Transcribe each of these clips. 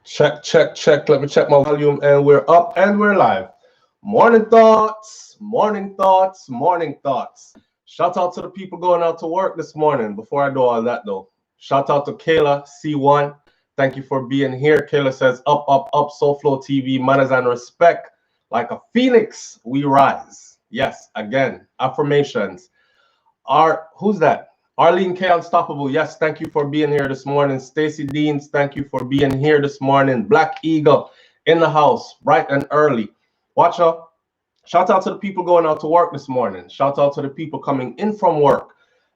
Check, check, check. Let me check my volume, and we're up and we're live. Morning thoughts, morning thoughts, morning thoughts. Shout out to the people going out to work this morning. Before I do all that, though, shout out to Kayla C1. Thank you for being here. Kayla says, up, up, up, SoFlo TV, manners and respect. Like a phoenix, we rise. Yes, again, affirmations. Who's that? Arlene K. Unstoppable. Yes, thank you for being here this morning. Stacy Deans, thank you for being here this morning. Black Eagle in the house, bright and early. Watch out. Shout out to the people going out to work this morning. Shout out to the people coming in from work.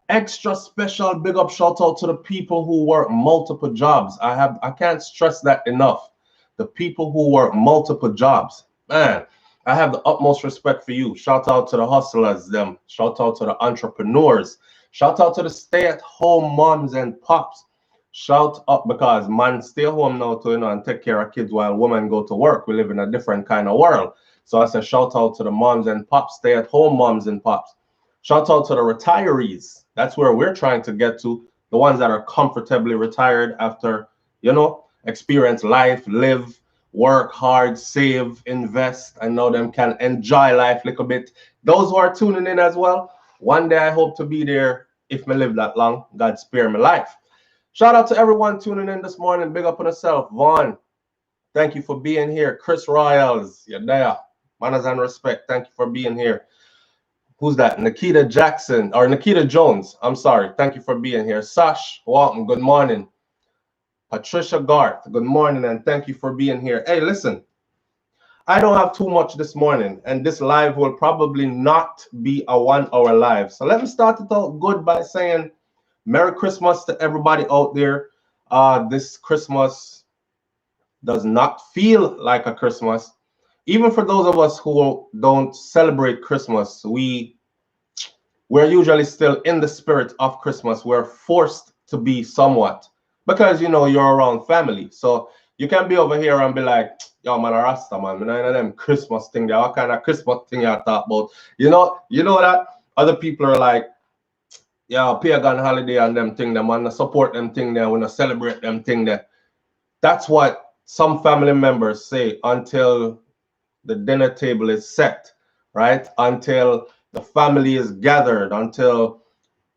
Extra special big up shout out to the people who work multiple jobs. I can't stress that enough. The people who work multiple jobs. Man, I have the utmost respect for you. Shout out to the hustlers, them. Shout out to the entrepreneurs. Shout out to the stay-at-home moms and pops. Shout out because man stay home now to and take care of kids while women go to work. We live in a different kind of world. So I said shout out to the moms and pops, stay-at-home moms and pops. Shout out to the retirees. That's where we're trying to get to. The ones that are comfortably retired after, experience life, live, work hard, save, invest, and now them can enjoy life a little bit. Those who are tuning in as well, one day I hope to be there if me live that long. God spare my life. Shout out to everyone tuning in this morning. Big up on yourself. Vaughn, thank you for being here. Chris Royals, you're there. Manners and respect. Thank you for being here. Who's that? Nikita Jackson, or Nikita Jones. I'm sorry. Thank you for being here. Sash Walton, good morning. Patricia Garth, good morning, and thank you for being here. Hey, listen, I don't have too much this morning, and this live will probably not be a 1 hour live. So let me start it out good by saying Merry Christmas to everybody out there. This Christmas does not feel like a Christmas. Even for those of us who don't celebrate Christmas, we're usually still in the spirit of Christmas. We're forced to be somewhat because, you're around family. So you can be over here and be like, yo, man, a Rasta, man. You know them Christmas thing there. What kind of Christmas thing you talk about? You know that other people are like, yeah, pagan holiday and them thing there, man. Support them thing there. We celebrate them thing there. That's what some family members say until the dinner table is set, right? Until the family is gathered, until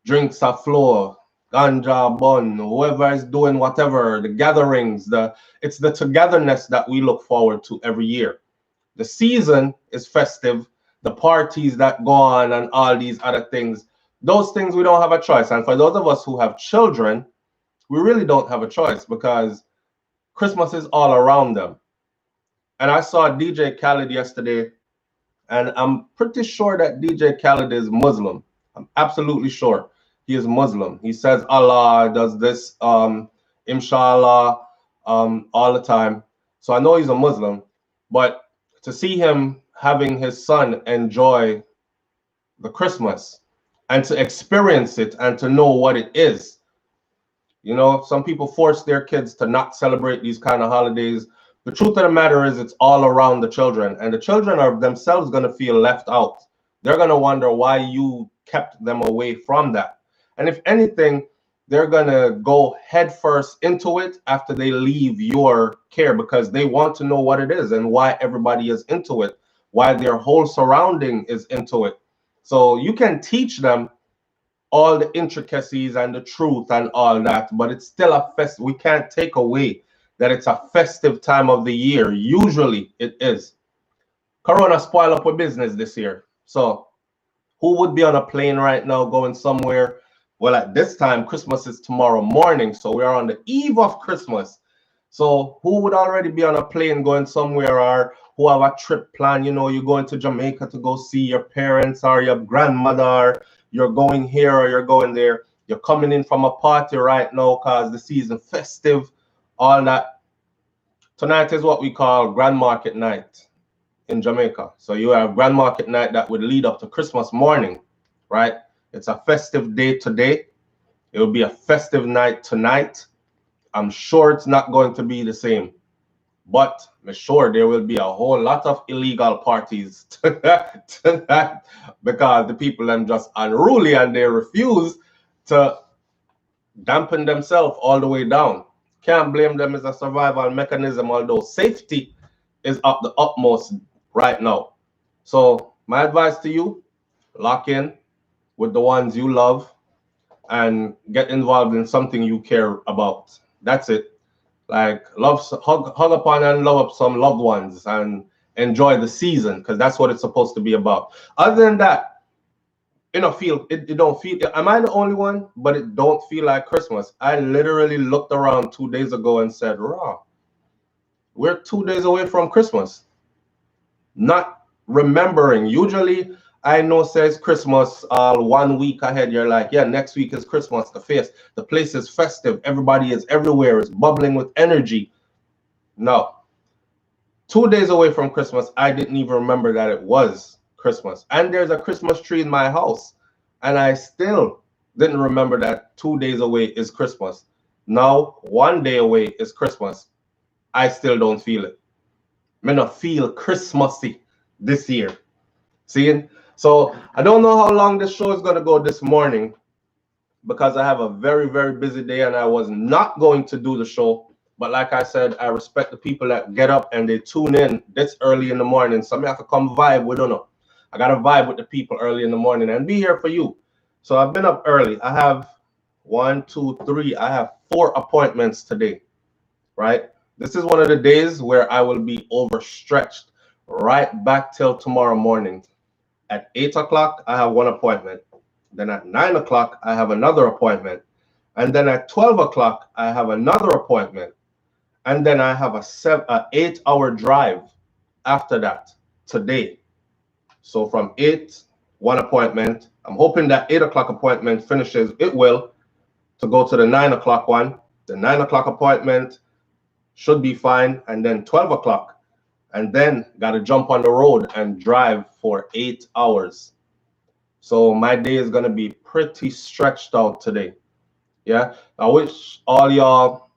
drinks are flowing, ganja, bun, whoever is doing whatever, the gatherings, it's the togetherness that we look forward to every year. The season is festive, the parties that go on and all these other things, those things we don't have a choice. And for those of us who have children, we really don't have a choice because Christmas is all around them. And I saw DJ Khaled yesterday, and I'm pretty sure that DJ Khaled is Muslim. I'm absolutely sure he is Muslim. He says Allah, does this, inshallah, all the time. So I know he's a Muslim, but to see him having his son enjoy the Christmas and to experience it and to know what it is. Some people force their kids to not celebrate these kind of holidays. The truth of the matter is it's all around the children, and the children are themselves going to feel left out. They're going to wonder why you kept them away from that. And if anything, they're going to go headfirst into it after they leave your care because they want to know what it is and why everybody is into it, why their whole surrounding is into it. So you can teach them all the intricacies and the truth and all that, but it's still a fest. We can't take away that it's a festive time of the year. Usually it is. Corona spoiled up with business this year. So who would be on a plane right now going somewhere? Well, at this time, Christmas is tomorrow morning. So we are on the eve of Christmas. So who would already be on a plane going somewhere or who have a trip plan? You're going to Jamaica to go see your parents or your grandmother, or you're going here or you're going there. You're coming in from a party right now because the season festive. All that. Tonight is what we call Grand Market Night in Jamaica. So you have Grand Market Night that would lead up to Christmas morning, right? It's a festive day today. It will be a festive night tonight. I'm sure it's not going to be the same, but I'm sure there will be a whole lot of illegal parties tonight because the people are just unruly and they refuse to dampen themselves all the way down. Can't blame them. As a survival mechanism, although safety is up the utmost right now. So my advice to you, lock in with the ones you love and get involved in something you care about. That's it. Like hug upon and love up some loved ones and enjoy the season because that's what it's supposed to be about. Other than that, it don't feel. Am I the only one? But it don't feel like Christmas. I literally looked around 2 days ago and said, "Raw, we're 2 days away from Christmas." Not remembering. Usually, I know says Christmas 1 week ahead. You're like, yeah, next week is Christmas. The place is festive. Everybody is everywhere. It's bubbling with energy. No, 2 days away from Christmas, I didn't even remember that it was Christmas. And there's a Christmas tree in my house. And I still didn't remember that 2 days away is Christmas. Now, 1 day away is Christmas. I still don't feel it. I not feel Christmassy this year. Seeing? So I don't know how long this show is going to go this morning because I have a very, very busy day and I was not going to do the show. But like I said, I respect the people that get up and they tune in this early in the morning. Somebody have to come vibe with them. I got to vibe with the people early in the morning and be here for you. So I've been up early. I have 1, 2, 3. I have 4 appointments today, right? This is one of the days where I will be overstretched right back till tomorrow morning. At 8 o'clock, I have 1 appointment. Then at 9 o'clock, I have another appointment. And then at 12 o'clock, I have another appointment. And then I have a 8-hour drive after that today. So from 8, 1 appointment. I'm hoping that 8 o'clock appointment finishes. It will, to go to the 9 o'clock one. The 9 o'clock appointment should be fine. And then 12 o'clock. And then got to jump on the road and drive for 8 hours. So my day is going to be pretty stretched out today. Yeah. I wish all y'all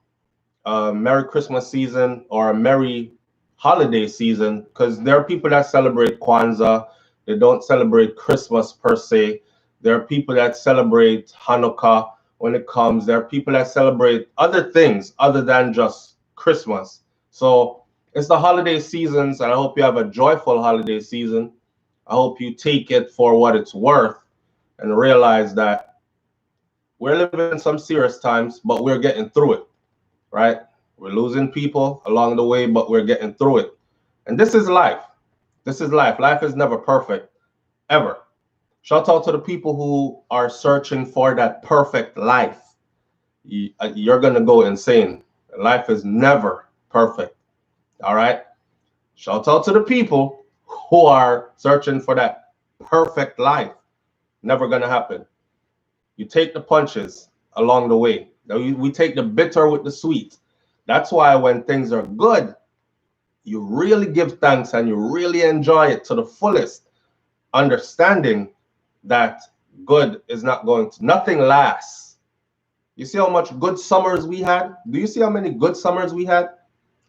Merry Christmas season or a Merry holiday season, because there are people that celebrate Kwanzaa. They don't celebrate Christmas per se. There are people that celebrate Hanukkah when it comes. There are people that celebrate other things other than just Christmas. So it's the holiday seasons, and I hope you have a joyful holiday season. I hope you take it for what it's worth and realize that we're living in some serious times, but we're getting through it, right? We're losing people along the way, but we're getting through it. And this is life. This is life. Life is never perfect, ever. Shout out to the people who are searching for that perfect life. You're going to go insane. Life is never perfect. All right? Shout out to the people who are searching for that perfect life. Never going to happen. You take the punches along the way. We take the bitter with the sweet. That's why when things are good, you really give thanks and you really enjoy it to the fullest, understanding that good is not going to, nothing lasts. You see how much good summers we had? Do you see how many good summers we had?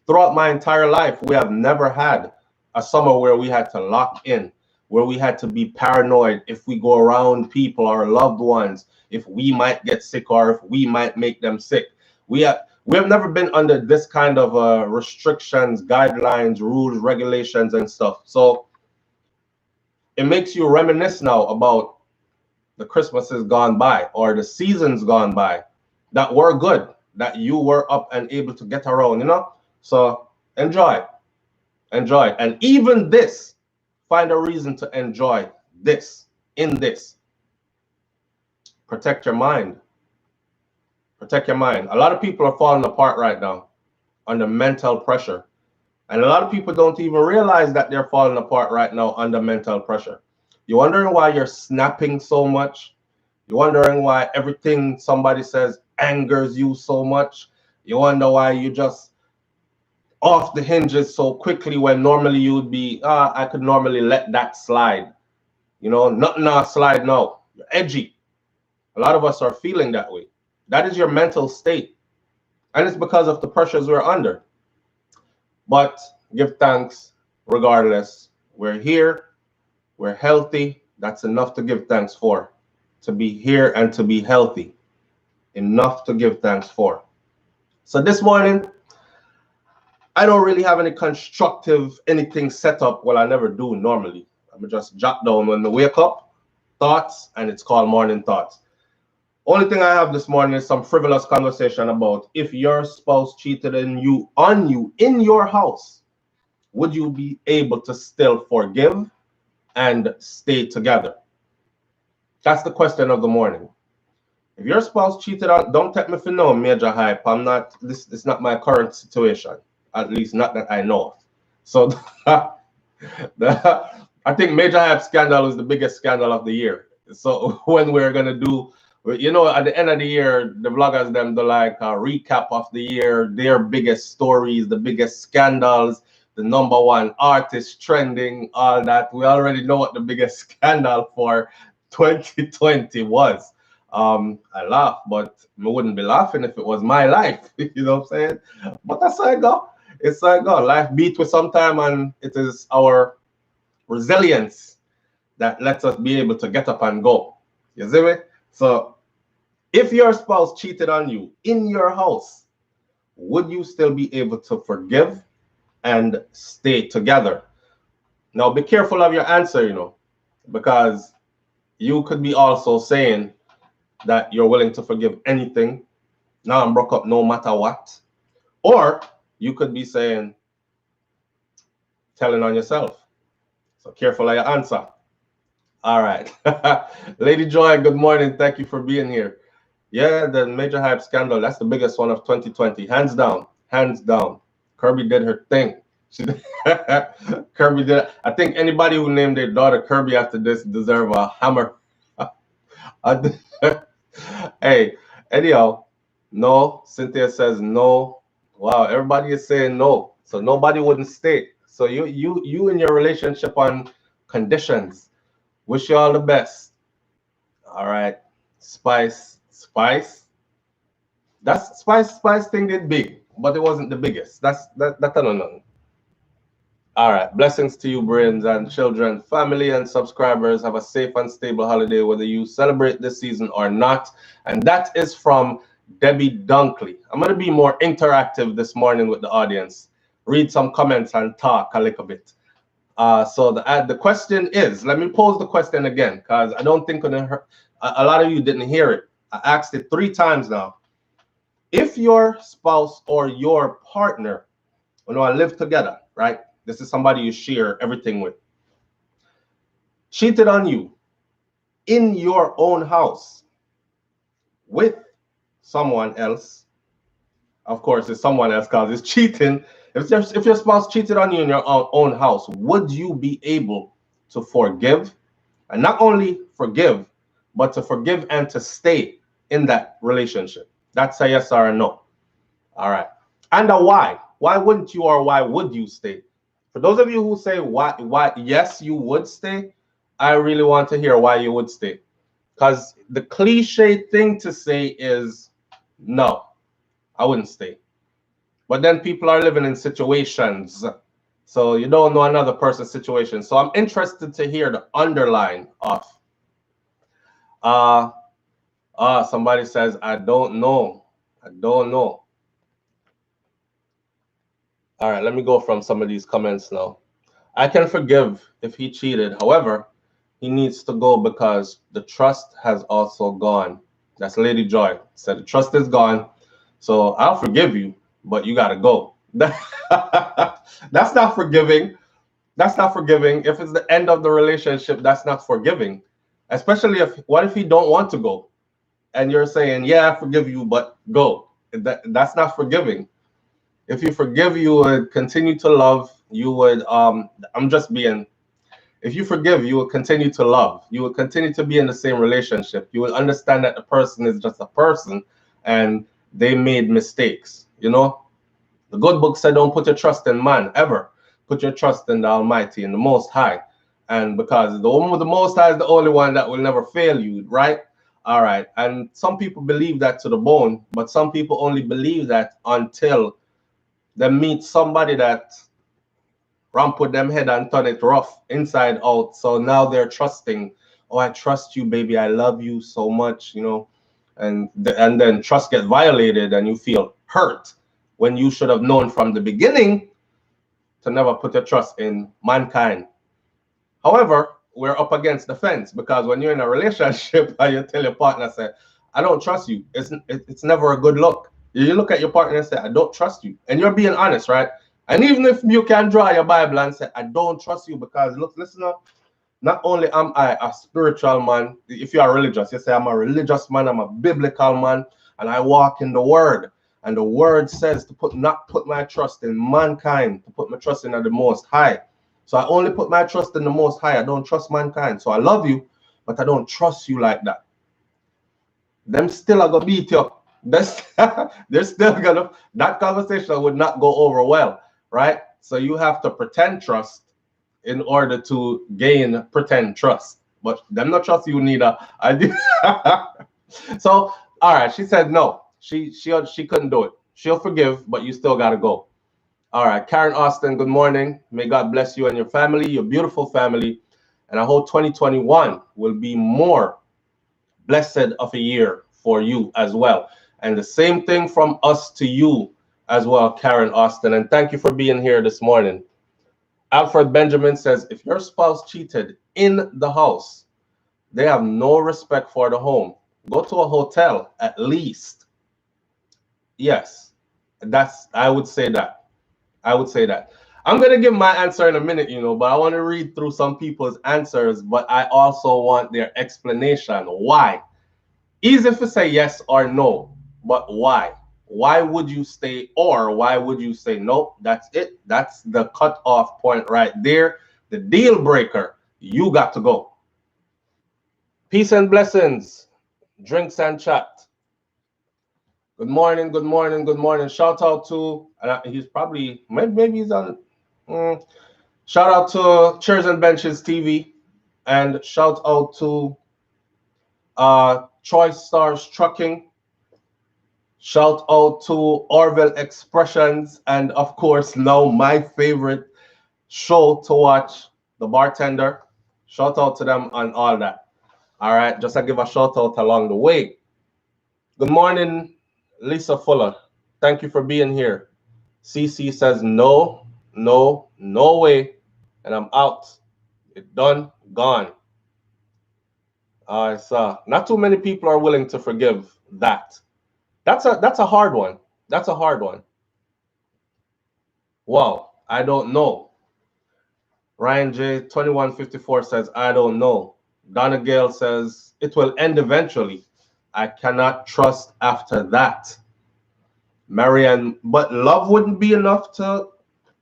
Throughout my entire life, we have never had a summer where we had to lock in, where we had to be paranoid if we go around people, our loved ones, if we might get sick or if we might make them sick. We have never been under this kind of restrictions, guidelines, rules, regulations, and stuff. So it makes you reminisce now about the Christmases gone by or the seasons gone by that were good, that you were up and able to get around, you know? So enjoy. Enjoy. And even this, find a reason to enjoy this, in this. Protect your mind. Protect your mind. A lot of people are falling apart right now under mental pressure. And a lot of people don't even realize that they're falling apart right now under mental pressure. You're wondering why you're snapping so much. You're wondering why everything somebody says angers you so much. You wonder why you just off the hinges so quickly when normally you would be, I could normally let that slide. You know, nothing now slide now. You're edgy. A lot of us are feeling that way. That is your mental state. And it's because of the pressures we're under. But give thanks regardless. We're here. We're healthy. That's enough to give thanks for. To be here and to be healthy. Enough to give thanks for. So this morning, I don't really have any constructive anything set up. Well, I never do normally. I'm just jot down when I wake up, thoughts, and it's called morning thoughts. Only thing I have this morning is some frivolous conversation about if your spouse cheated on you in your house, would you be able to still forgive and stay together? That's the question of the morning. If your spouse cheated on, don't take me for no major hype. I'm not. This is not my current situation. At least not that I know of. So I think major hype scandal is the biggest scandal of the year. So when we're gonna do, at the end of the year, the vloggers them do like a recap of the year, their biggest stories, the biggest scandals, the number one artist trending, all that. We already know what the biggest scandal for 2020 was. I laugh, but I wouldn't be laughing if it was my life. You know what I'm saying? But that's how I go. It's like God. Life beat with some time, and it is our resilience that lets us be able to get up and go. You see me? So if your spouse cheated on you in your house, would you still be able to forgive and stay together? Now be careful of your answer, because you could be also saying that you're willing to forgive anything. Now I'm broke up no matter what. Or you could be saying, telling on yourself. So careful of your answer. All right. Lady Joy, good morning. Thank you for being here. Yeah, the major hype scandal, that's the biggest one of 2020. Hands down. Hands down. Kirby did her thing. Kirby did. I think anybody who named their daughter Kirby after this deserve a hammer. Hey, anyhow, no. Cynthia says no. Wow, everybody is saying no. So nobody wouldn't stay. So you in your relationship on conditions. Wish you all the best. All right. Spice. That's Spice thing did big, but it wasn't the biggest. That I don't know. All right. Blessings to you, brains and children, family and subscribers. Have a safe and stable holiday, whether you celebrate this season or not. And that is from Debbie Dunkley. I'm going to be more interactive this morning with the audience. Read some comments and talk a little bit. So the question is, let me pose the question again, because I don't think a lot of you didn't hear it. I asked it 3 times now. If your spouse or your partner, live together, right? This is somebody you share everything with, cheated on you in your own house with someone else. Of course, it's someone else because it's cheating. If your spouse cheated on you in your own house, would you be able to forgive? And not only forgive, but to forgive and to stay in that relationship? That's a yes or a no. All right. And a why. Why wouldn't you, or why would you stay? For those of you who say why yes, you would stay, I really want to hear why you would stay. Because the cliche thing to say is, no, I wouldn't stay. But then people are living in situations, so you don't know another person's situation. So I'm interested to hear the underline of. Somebody says, I don't know. All right, let me go from some of these comments now. I can forgive if he cheated. However, he needs to go because the trust has also gone. That's Lady Joy. Said the trust is gone. So I'll forgive you, but you got to go. That's not forgiving. That's not forgiving. If it's the end of the relationship, that's not forgiving. Especially what if he don't want to go? And you're saying, yeah, I forgive you, but go. That's not forgiving. If you forgive, you would continue to love. You would, if you forgive, you will continue to love. You will continue to be in the same relationship. You will understand that the person is just a person and they made mistakes. The good book said, don't put your trust in man ever. Put your trust in the Almighty, in the Most High. And because the one with the Most High is the only one that will never fail you, right? All right. And some people believe that to the bone, but some people only believe that until they meet somebody that put them head and turn it rough inside out. So now they're trusting. Oh, I trust you, baby. I love you so much, and then trust gets violated and you feel hurt. when you should have known from the beginning to never put your trust in mankind. However, we're up against the fence, because when you're in a relationship and you tell your partner, say, I don't trust you, it's never a good look. You look at your partner and say, I don't trust you. And you're being honest, right? And even if you can draw your Bible and say, I don't trust you, because look, listen up, not only am I a spiritual man, if you are religious, you say, I'm a religious man, I'm a biblical man, and I walk in the word. And the word says to not put my trust in mankind, to put my trust in the Most High. So I only put my trust in the Most High. I don't trust mankind. So I love you, but I don't trust you like that. Them still are gonna beat you up. They're still gonna, that conversation would not go over well, right? So you have to pretend trust in order to gain pretend trust. But them not trust you neither. I do. So all right, she said no. She couldn't do it. She'll forgive, but you still gotta go. All right, Karen Austin, good morning. May God bless you and your family, your beautiful family. And I hope 2021 will be more blessed of a year for you as well. And the same thing from us to you as well, Karen Austin. And thank you for being here this morning. Alfred Benjamin says, if your spouse cheated in the house, they have no respect for the home. Go to a hotel at least. Yes, I would say that. I would say that. I'm going to give my answer in a minute, but I want to read through some people's answers, but I also want their explanation. Why? Easy to say yes or no, but why? Why would you stay, or why would you say no? That's it. That's the cutoff point right there. The deal breaker. You got to go. Peace and blessings. Drinks and chat. Good morning, good morning, good morning. Shout out to, he's probably, maybe he's on, shout out to Chairs and Benches TV, and shout out to Choice Stars Trucking. Shout out to Orville Expressions, and of course, now my favorite show to watch, The Bartender. Shout out to them on all that. All right, just to give a shout out along the way. Good morning, Lisa Fuller. Thank you for being here. CC says no, no, no way, and I'm out. It done, gone. So not too many people are willing to forgive that. That's a hard one. That's a hard one. Wow, I don't know. Ryan J 2154 says I don't know. Donna Gale says it will end eventually. I cannot trust after that. Marianne, but love wouldn't be enough to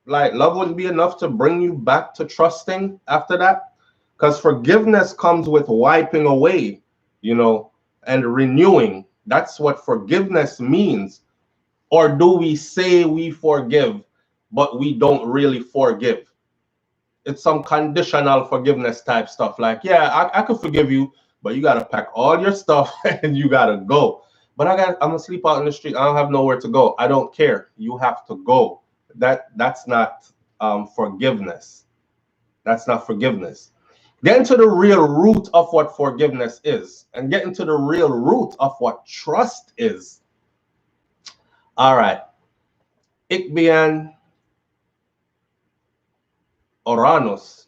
bring you back to trusting after that, because forgiveness comes with wiping away, and renewing. That's what forgiveness means. Or do we say we forgive, but we don't really forgive? It's some conditional forgiveness type stuff. Like, yeah, I could forgive you, but you got to pack all your stuff and you got to go. But I'm gonna sleep out in the street. I don't have nowhere to go. I don't care. You have to go. That's not forgiveness. That's not forgiveness. Get into the real root of what forgiveness is, and get into the real root of what trust is. All right. Ikbian Organos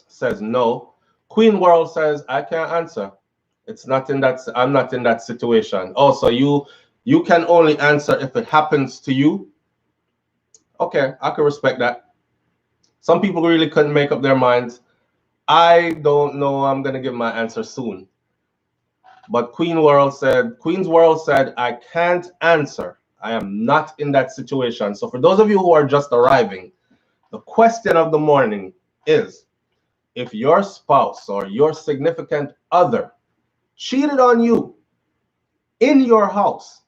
says no. Queen World says I can't answer. It's not in that. I'm not in that situation. Also, you can only answer if it happens to you. Okay, I can respect that. Some people really couldn't make up their minds. I don't know. I'm gonna give my answer soon. But Queen's World said I can't answer. I am not in that situation. So for those of you who are just arriving, the question of the morning is, if your spouse or your significant other cheated on you in your house,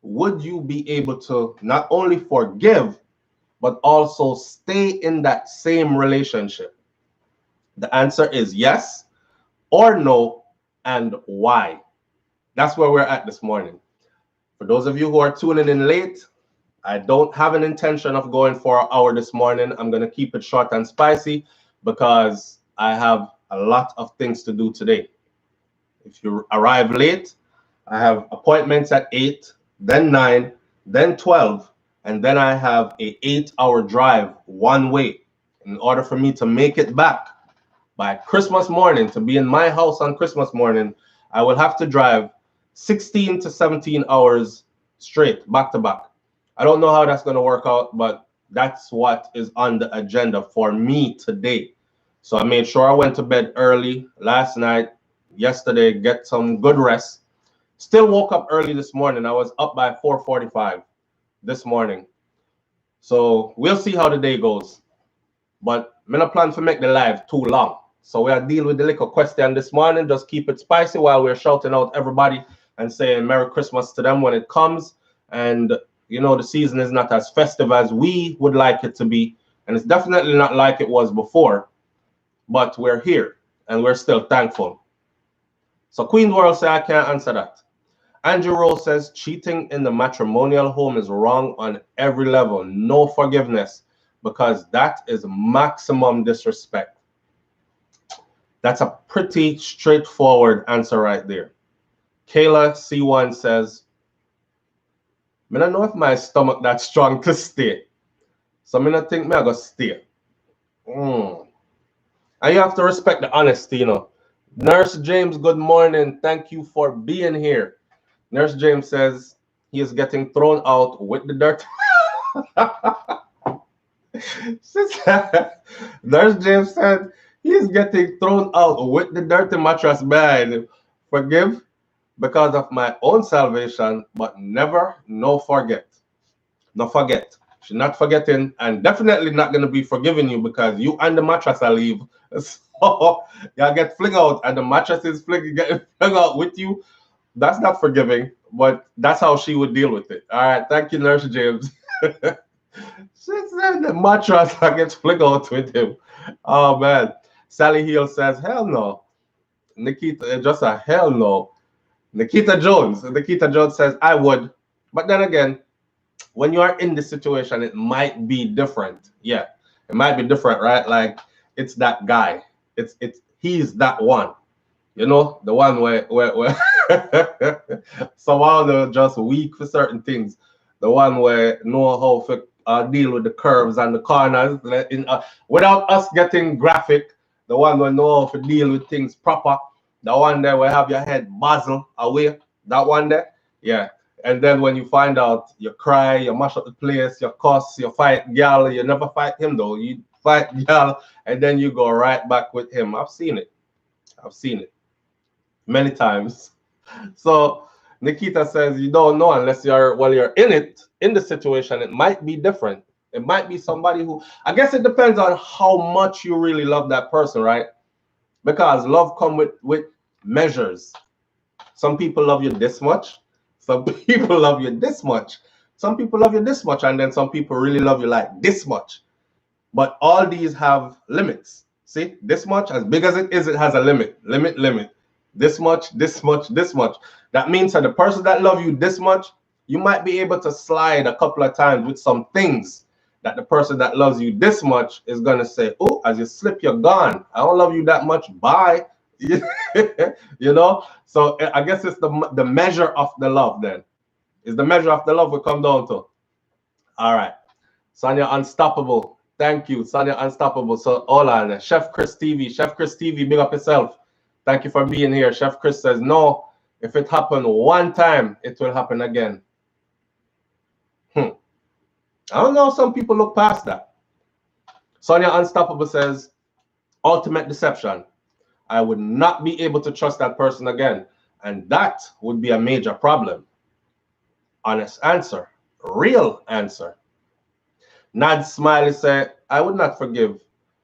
would you be able to not only forgive, but also stay in that same relationship? The answer is yes or no, and why? That's where we're at this morning. For those of you who are tuning in late, I don't have an intention of going for an hour this morning. I'm going to keep it short and spicy because I have a lot of things to do today. If you arrive late, I have appointments at 8, then 9, then 12, and then I have a 8-hour drive one way. In order for me to make it back by Christmas morning, to be in my house on Christmas morning, I will have to drive 16 to 17 hours straight, back to back. I don't know how that's going to work out, but that's what is on the agenda for me today. So I made sure I went to bed early last night, yesterday, get some good rest. Still woke up early this morning. I was up by 4:45 this morning. So we'll see how the day goes. But I'm not plan to make the live too long. So we are dealing with the little question this morning. Just keep it spicy while we're shouting out everybody and saying Merry Christmas to them when it comes. And you know, the season is not as festive as we would like it to be. And it's definitely not like it was before. But we're here and we're still thankful. So Queen World say I can't answer that. Andrew Rose says cheating in the matrimonial home is wrong on every level. No forgiveness, because that is maximum disrespect. That's a pretty straightforward answer right there. Kayla C1 says, I don't know if my stomach that strong to stay. So I don't think I'm going to stay. And you have to respect the honesty, you know. Nurse James, good morning. Thank you for being here. Nurse James says he is getting thrown out with the dirt. Nurse James said he is getting thrown out with the dirty mattress bed. Forgive because of my own salvation, but never, no forget. No forget. She's not forgetting and definitely not going to be forgiving you because you and the mattress are leave. So y'all get fling out and the mattress is getting fling out with you. That's not forgiving, but that's how she would deal with it. All right. Thank you, Nurse James. She said the mattress gets fling out with him. Oh, man. Sally Hill says, hell no. Nikita, just a hell no. Nikita Jones says, I would. But then again, when you are in this situation, it might be different. Yeah, it might be different, right? Like it's that guy. He's that one. You know, the one where somehow they're just weak for certain things. The one where know how to deal with the curves and the corners without us getting graphic. The one where know how to deal with things proper. The one there where have your head muzzle away. That one there, yeah. And then when you find out, you cry, you mash up the place, you cuss, you fight gal. You never fight him though. You fight gal, and then you go right back with him. I've seen it. I've seen it many times. So Nikita says you don't know unless you're in it, in the situation. It might be different. It might be somebody who, I guess it depends on how much you really love that person, right? Because love comes with measures. Some people love you this much. Some people love you this much. Some people love you this much, and then some people really love you like this much. But all these have limits. See, this much, as big as it is, it has a limit. Limit. This much, this much, this much. That means that the person that loves you this much, you might be able to slide a couple of times with some things that the person that loves you this much is going to say, oh, as you slip, you're gone. I don't love you that much. Bye. You know, so I guess it's the measure of the love. Then is the measure of the love we come down to. All right, Sonia Unstoppable, thank you, Sonia Unstoppable. So hold on, Chef Chris TV, big up yourself. Thank you for being here. Chef Chris says no, if it happened one time it will happen again. I don't know, some people look past that. Sonia Unstoppable says ultimate deception. I would not be able to trust that person again. And that would be a major problem. Honest answer. Real answer. Nad Smiley said, I would not forgive.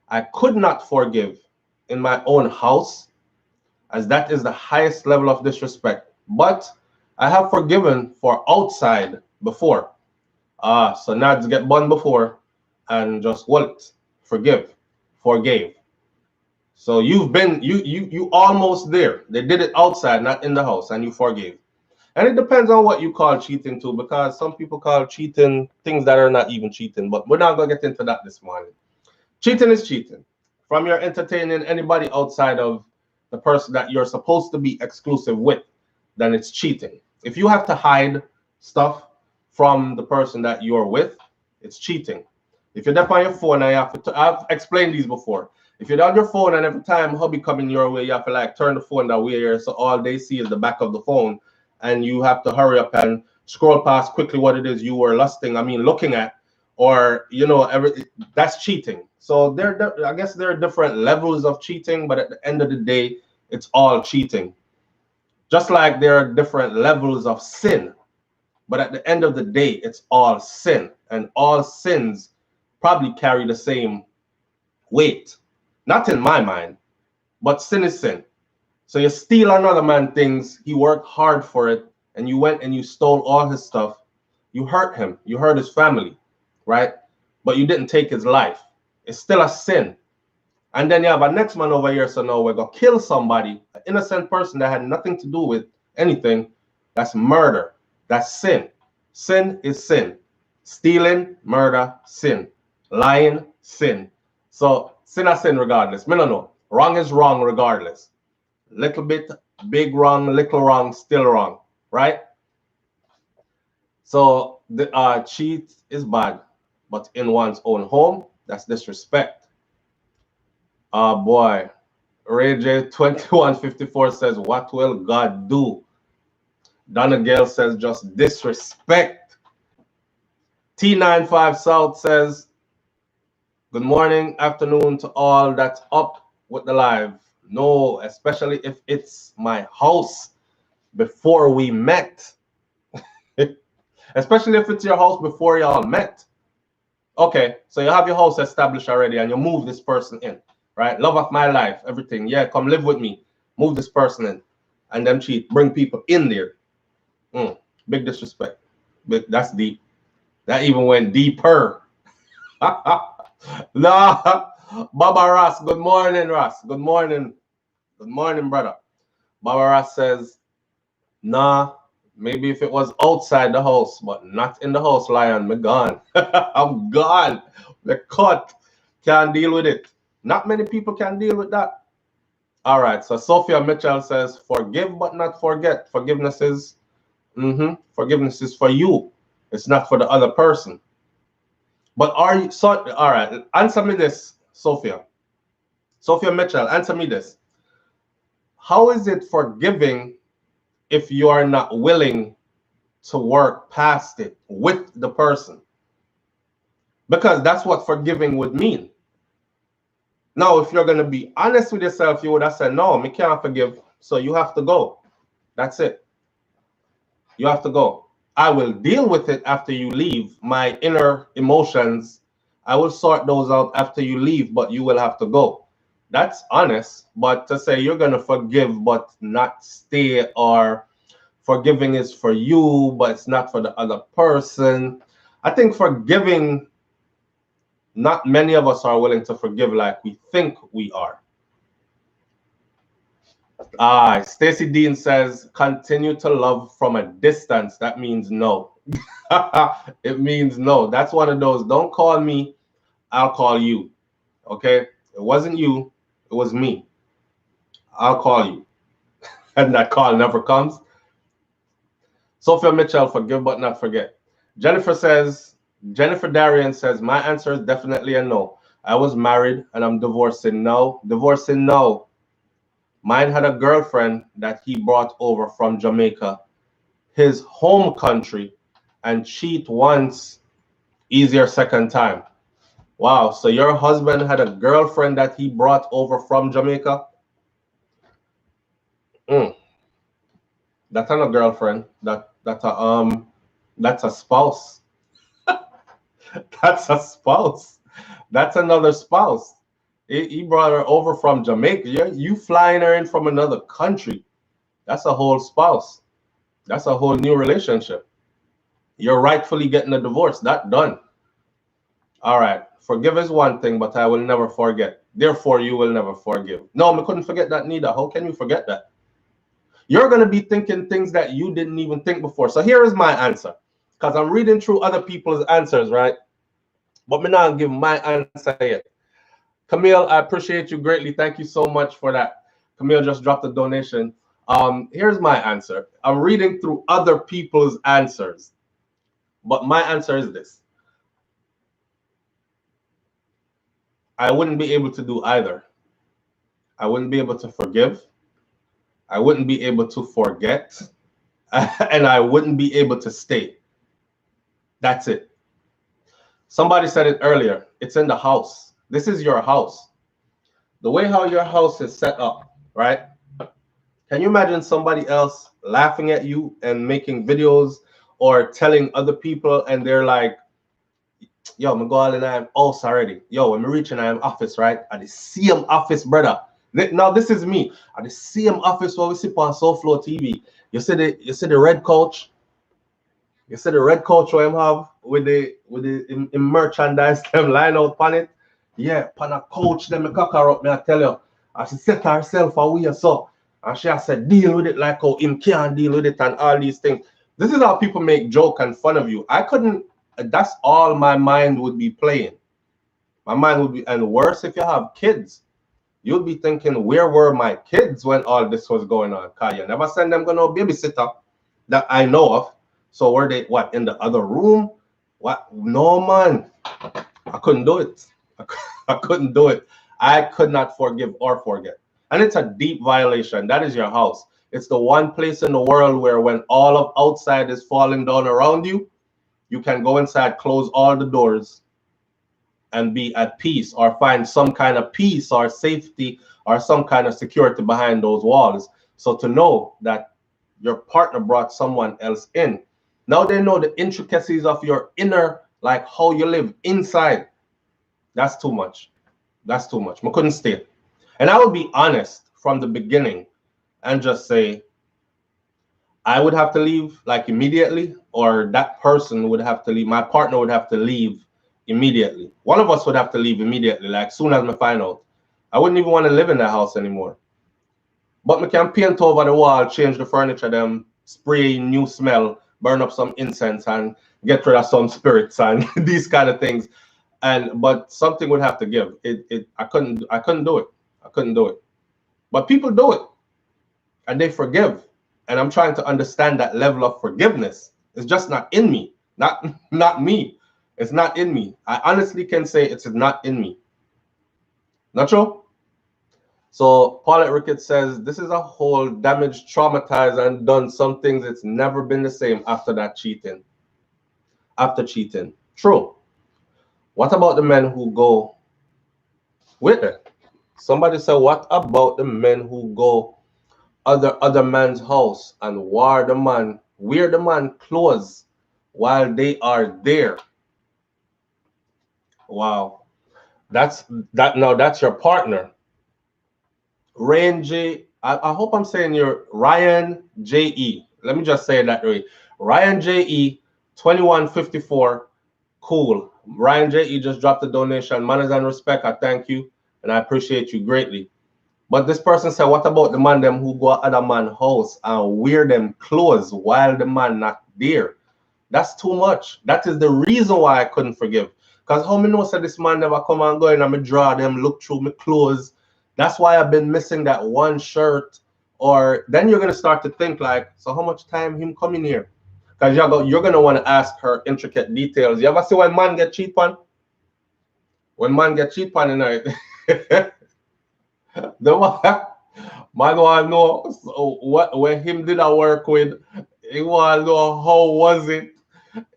I could not forgive in my own house, as that is the highest level of disrespect. But I have forgiven for outside before. So Nads get bun before and just what? Forgave. So you've been you almost there. They did it outside, not in the house, and you forgave. And it depends on what you call cheating too, because some people call cheating things that are not even cheating. But we're not gonna get into that this morning. Cheating is cheating. From your entertaining anybody outside of the person that you're supposed to be exclusive with, then it's cheating. If you have to hide stuff from the person that you're with, it's cheating. If you're up on your phone and you have to, I've explained these before. If you're on your phone and every time hubby coming your way, you have to like turn the phone that way here, so all they see is the back of the phone, and you have to hurry up and scroll past quickly what it is you were looking at, or that's cheating. So I guess there are different levels of cheating, but at the end of the day, it's all cheating. Just like there are different levels of sin, but at the end of the day, it's all sin, and all sins probably carry the same weight. Not in my mind, but sin is sin. So you steal another man's things, he worked hard for it, and you went and you stole all his stuff. You hurt him, you hurt his family, right? But you didn't take his life. It's still a sin. And then you have a next man over here, so now we're going to kill somebody, an innocent person that had nothing to do with anything. That's murder. That's sin. Sin is sin. Stealing, murder, sin. Lying, sin. So sin is sin regardless. Me no know. Wrong is wrong regardless. Little bit, big wrong, little wrong, still wrong, right? So the cheat is bad, but in one's own home, that's disrespect. Boy, Ray J 2154 says, "What will God do?" Donna Gale says, "Just disrespect." T95 South says, "Good morning, afternoon to all that's up with the live. No, especially if it's my house before we met." Especially if it's your house before y'all met. Okay, so you have your house established already and you move this person in, right? Love of my life, everything. Yeah, come live with me. Move this person in. And then cheat, bring people in there. Big disrespect. That's deep. That even went deeper. Nah, Baba Ross, good morning, Ross. Good morning. Good morning, brother. Baba Ross says, "Nah, maybe if it was outside the house, but not in the house, Lion. Me gone." I'm gone. The cut. Can't deal with it. Not many people can deal with that. All right. So Sophia Mitchell says, "Forgive but not forget." Forgiveness is for you. It's not for the other person. But are you so? All right. Answer me this, Sophia. Sophia Mitchell, answer me this. How is it forgiving if you are not willing to work past it with the person? Because that's what forgiving would mean. Now, if you're going to be honest with yourself, you would have said, "No, me can't forgive, so you have to go." That's it. You have to go. I will deal with it after you leave. My inner emotions, I will sort those out after you leave, but you will have to go. That's honest. But to say you're going to forgive but not stay, or forgiving is for you, but it's not for the other person. I think forgiving, not many of us are willing to forgive like we think we are. Stacy Dean says, "Continue to love from a distance." That means no. It means no. That's one of those, don't call me, I'll call you. Okay? It wasn't you, it was me. I'll call you. And that call never comes. Sophia Mitchell, "Forgive but not forget." Jennifer Darian says, "My answer is definitely a no. I was married and I'm divorcing now." Divorcing now. Mine had a girlfriend that he brought over from Jamaica, his home country, and cheat once, easier second time. Wow, so your husband had a girlfriend that he brought over from Jamaica? That's not a girlfriend. That's a spouse. That's a spouse. That's another spouse. He brought her over from Jamaica. You flying her in from another country. That's a whole spouse. That's a whole new relationship. You're rightfully getting a divorce. That done. All right. Forgive is one thing, but I will never forget. Therefore, you will never forgive. No, I couldn't forget that neither. How can you forget that? You're going to be thinking things that you didn't even think before. So here is my answer. Because I'm reading through other people's answers, right? But me not give my answer yet. Camille, I appreciate you greatly. Thank you so much for that. Camille just dropped a donation. Here's my answer. I'm reading through other people's answers. But my answer is this. I wouldn't be able to do either. I wouldn't be able to forgive. I wouldn't be able to forget. And I wouldn't be able to stay. That's it. Somebody said it earlier. It's in the house. This is your house. The way how your house is set up, right? Can you imagine somebody else laughing at you and making videos or telling other people, and they're like, yo, I'm going and I'm house already. Yo, when I'm reaching I'm office, right? At the same office, brother. Now this is me. At the same office where we sit on Soulflow TV. You see the red couch? You see the red couch where I have with the in merchandise them line out on it? Yeah, pan a couch, them cock her up, me I tell you. And she set herself away so. And she has said, deal with it like how him can't deal with it and all these things. This is how people make joke and fun of you. I couldn't, that's all my mind would be playing. My mind would be, and worse if you have kids. You'd be thinking, where were my kids when all this was going on? Because you never send them to no babysitter that I know of. So were they, what, in the other room? What? No, man. I couldn't do it. I couldn't do it. I could not forgive or forget. And it's a deep violation. That is your house. It's the one place in the world where when all of outside is falling down around you, you can go inside, close all the doors, and be at peace, or find some kind of peace or safety or some kind of security behind those walls. So to know that your partner brought someone else in, now they know the intricacies of your inner, like how you live inside. That's too much. That's too much. I couldn't stay. And I would be honest from the beginning and just say, I would have to leave like immediately, or that person would have to leave. My partner would have to leave immediately. One of us would have to leave immediately, like soon as I find out. I wouldn't even want to live in that house anymore. But we can paint over the wall, change the furniture, them spray new smell, burn up some incense and get rid of some spirits and these kind of things. But something would have to give. I couldn't do it. I couldn't do it. But people do it and they forgive. And I'm trying to understand that level of forgiveness. It's just not in me. Not me. It's not in me. I honestly can say it's not in me. Not true? So Paulette Ricketts says, this is a whole damaged, traumatized, and done some things. It's never been the same after that cheating. After cheating. True. What about the men who go with it? Somebody said, what about the men who go other man's house and wear the man clothes while they are there? Wow. That's your partner. Ryan J. I hope I'm saying your Ryan J.E. Let me just say it that way. Ryan J.E. 2154. Cool. Ryan J.E. just dropped a donation. Manners and respect, I thank you. And I appreciate you greatly. But this person said, what about the man them who go to other man's house and wear them clothes while the man not there? That's too much. That is the reason why I couldn't forgive. Because how many know said this man never come and go in and me draw them, look through my clothes. That's why I've been missing that one shirt. Or then you're going to start to think like, so how much time him coming here? Because you're going to want to ask her intricate details. You ever see when man get cheat on? When man get cheat on in it, the man want to know what when him did I work with. He want to know how was it.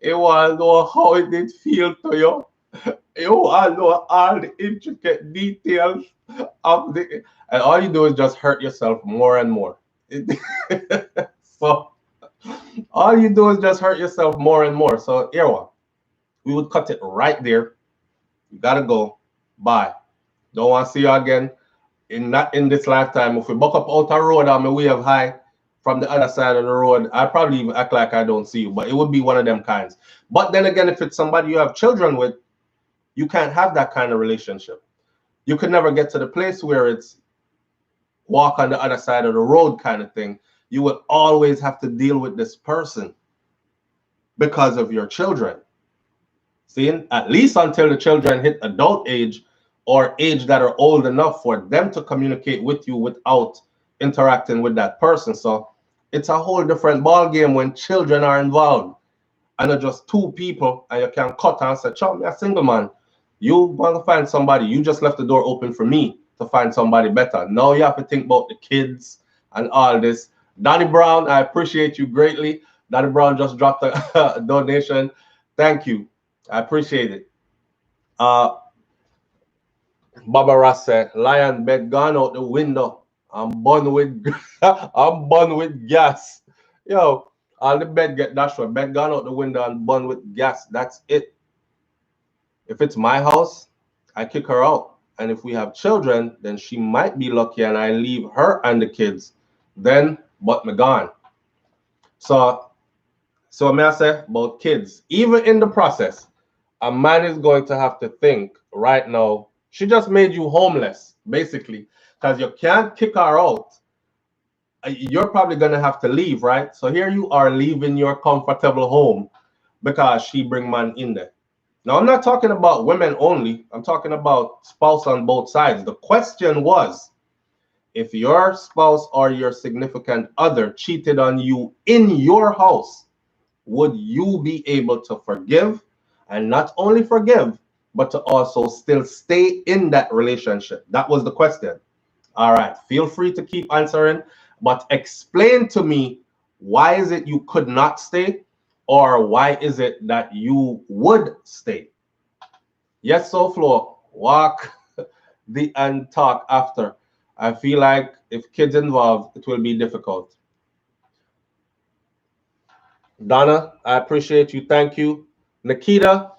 He want to know how it did feel to you. You want to know all the intricate details of the, and all you do is just hurt yourself more and more. So all you do is just hurt yourself more and more. So here one, we would cut it right there. You gotta go. Bye. Don't want to see you again. Not in this lifetime. If we buck up out a road on my way of high from the other side of the road, I probably even act like I don't see you. But it would be one of them kinds. But then again, if it's somebody you have children with, you can't have that kind of relationship. You could never get to the place where it's walk on the other side of the road kind of thing. You will always have to deal with this person because of your children. See, at least until the children hit adult age or age that are old enough for them to communicate with you without interacting with that person. So it's a whole different ball game when children are involved. and not just two people, and you can cut and say, "Chop me a single man. You want to find somebody. You just left the door open for me to find somebody better." Now you have to think about the kids and all this. Donnie Brown, I appreciate you greatly. Donnie Brown just dropped a donation. Thank you. I appreciate it. Baba Ross said, "Lion bed gone out the window. I'm bun with I'm bun with gas." Yo, all the bed get dashed for bed gone out the window and bun with gas. That's it. If it's my house, I kick her out. And if we have children, then she might be lucky and I leave her and the kids. Then, but me gone. So may I say about kids, even in the process, a man is going to have to think right now, she just made you homeless, basically, because you can't kick her out. You're probably going to have to leave, right? So here you are leaving your comfortable home because she bring man in there. Now, I'm not talking about women only. I'm talking about spouse on both sides. The question was, if your spouse or your significant other cheated on you in your house, would you be able to forgive? And not only forgive, but to also still stay in that relationship? That was the question. All right, feel free to keep answering, but explain to me, why is it you could not stay, or why is it that you would stay? Yes, so Flo, walk the and talk after. I feel like if kids involved, it will be difficult. Donna, I appreciate you. Thank you. Nikita,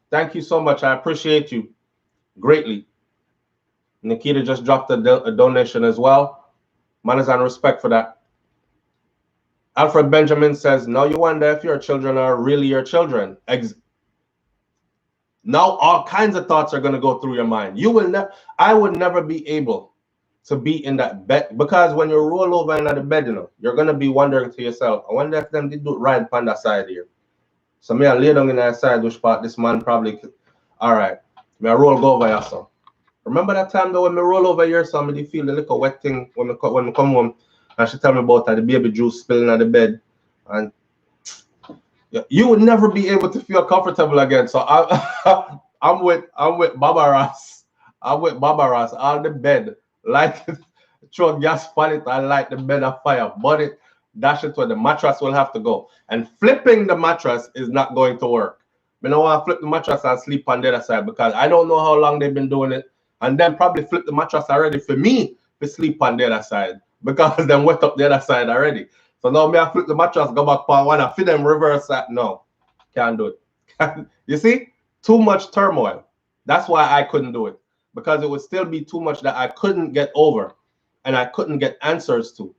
thank you so much. I appreciate you greatly. Nikita just dropped a donation as well. Manners and respect for that. Alfred Benjamin says, now you wonder if your children are really your children. Now all kinds of thoughts are going to go through your mind. You will never, I would never be able to be in that bed, because when you roll over in the bed, you know, you're going to be wondering to yourself, I wonder if them did do it right on that side here. So me I lay down in that side, which part this man probably could. All right, me I roll go over here, so. Remember that time though when me roll over here, somebody feel the little wet thing when me come home, and she tell me about the baby juice spilling on the bed, and you would never be able to feel comfortable again. So I'm with Baba Ross. I'm with Baba Ross on the bed, like throw gas on it and light the bed on fire, but it dash it where the mattress will have to go. And flipping the mattress is not going to work. You know, I flip the mattress and sleep on the other side, because I don't know how long they've been doing it, and then probably flip the mattress already for me to sleep on the other side, because them wet up the other side already. So now me I flip the mattress, go back on one, and fit them reverse that. No, can't do it. You see, too much turmoil. That's why I couldn't do it, because it would still be too much that I couldn't get over, and I couldn't get answers to.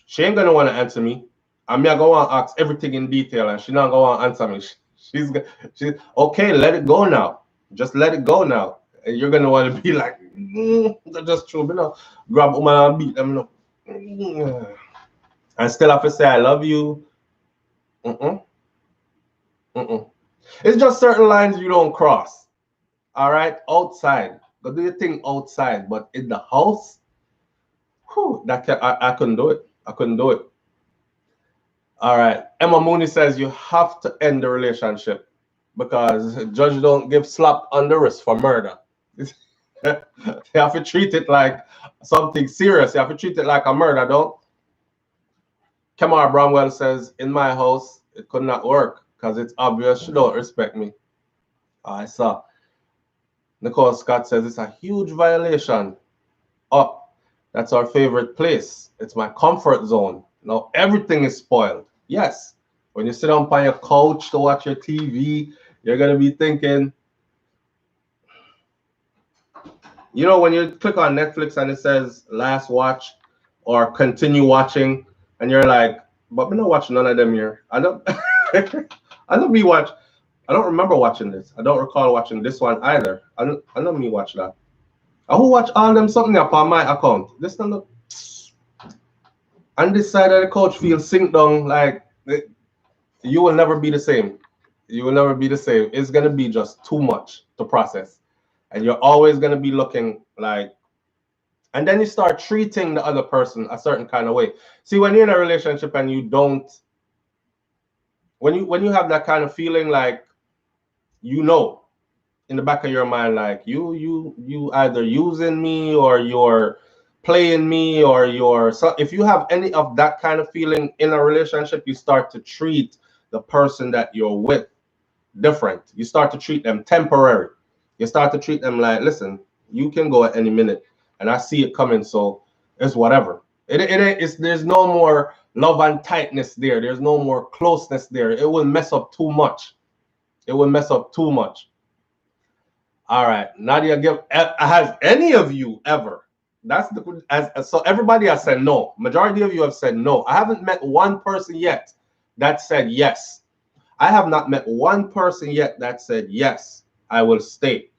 She ain't gonna want to answer me. I'm gonna go and ask everything in detail, and she not gonna answer me. She's okay. Let it go now. Just let it go now. And you're gonna want to be like, that's just true. You know, grab woman and beat them. You know. And still have to say I love you. It's just certain lines you don't cross. All right, outside, go do your thing outside, but in the house, whew, I couldn't do it. I couldn't do it. All right, Emma Mooney says you have to end the relationship because judge don't give slap on the wrist for murder. You have to treat it like something serious. You have to treat it like a murder, don't? Kamar Bromwell says, in my house, it could not work because it's obvious she don't respect me. I saw. Nicole Scott says, it's a huge violation. Oh, that's our favorite place. It's my comfort zone. Now everything is spoiled. Yes. When you sit on your couch to watch your TV, you're going to be thinking, you know, when you click on Netflix and it says last watch or continue watching, and you're like, but I'm not watching none of them here. I don't I don't remember watching this. I don't recall watching this one either. I don't me watch that. I will watch all them something up on my account. This not look. And this side of the couch feels sink down, like you will never be the same. You will never be the same. It's gonna be just too much to process. And you're always gonna be looking like, and then you start treating the other person a certain kind of way. See, when you're in a relationship and you don't when you have that kind of feeling, like, you know, in the back of your mind, like you either using me, or you're playing me, or you're, so if you have any of that kind of feeling in a relationship, you start to treat the person that you're with different. You start to treat them temporary. You start to treat them like, listen, you can go at any minute, and I see it coming, so it's whatever. It's there's no more love and tightness there. There's no more closeness there. It will mess up too much. It will mess up too much. All right, Nadia, has any of you ever? That's the so everybody has said no. Majority of you have said no. I haven't met one person yet that said yes. I have not met one person yet that said yes, I will stay.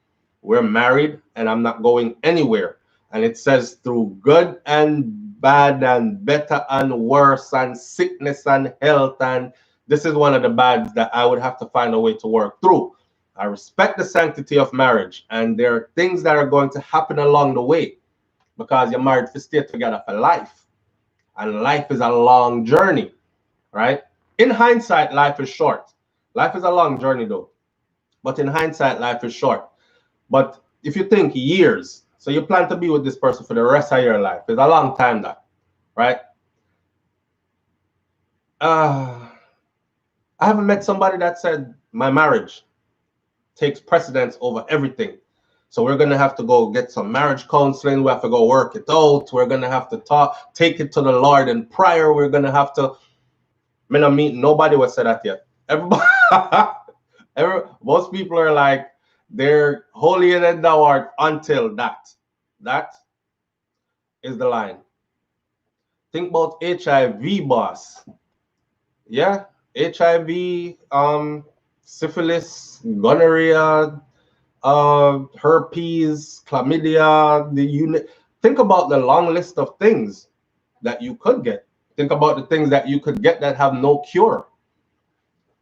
We're married, and I'm not going anywhere. And it says through good and bad, and better and worse, and sickness and health, and this is one of the bads that I would have to find a way to work through. I respect the sanctity of marriage, and there are things that are going to happen along the way, because you're married to stay together for life, and life is a long journey, right? In hindsight, life is short. Life is a long journey, though, but in hindsight, life is short. But if you think years, so you plan to be with this person for the rest of your life, it's a long time, that, right? I haven't met somebody that said my marriage takes precedence over everything. So we're gonna have to go get some marriage counseling. We have to go work it out. We're gonna have to take it to the Lord in prayer. We're gonna have to. Me not meet nobody would say that yet. Everybody, most people are like, they're holy and thou art until that. That is the line. Think about HIV, boss. Yeah, HIV, syphilis, gonorrhea, herpes, chlamydia, the unit. Think about the long list of things that you could get. Think about the things that you could get that have no cure.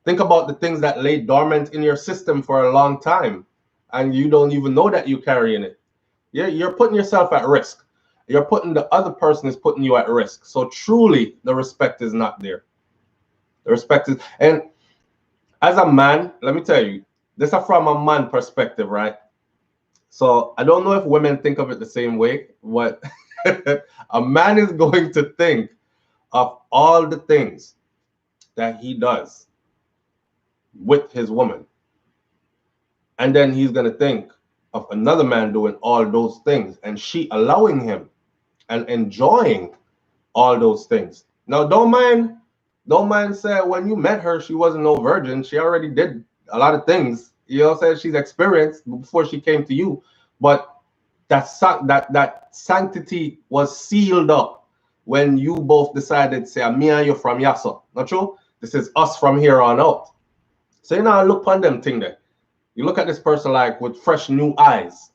Think about the things that lay dormant in your system for a long time, and you don't even know that you're carrying it. You're putting yourself at risk. You're putting the other person is putting you at risk. So truly, the respect is not there. The respect is, and as a man, let me tell you, this is from a man perspective, right? So I don't know if women think of it the same way, but a man is going to think of all the things that he does with his woman. And then he's going to think of another man doing all those things, and she allowing him and enjoying all those things. Now, don't mind saying when you met her, she wasn't no virgin. She already did a lot of things. You know what I'm saying? She's experienced before she came to you. But that sanctity was sealed up when you both decided, say, me and you from Yasso. Not true? This is us from here on out. So you know, look on them thing there. You look at this person like with fresh new eyes.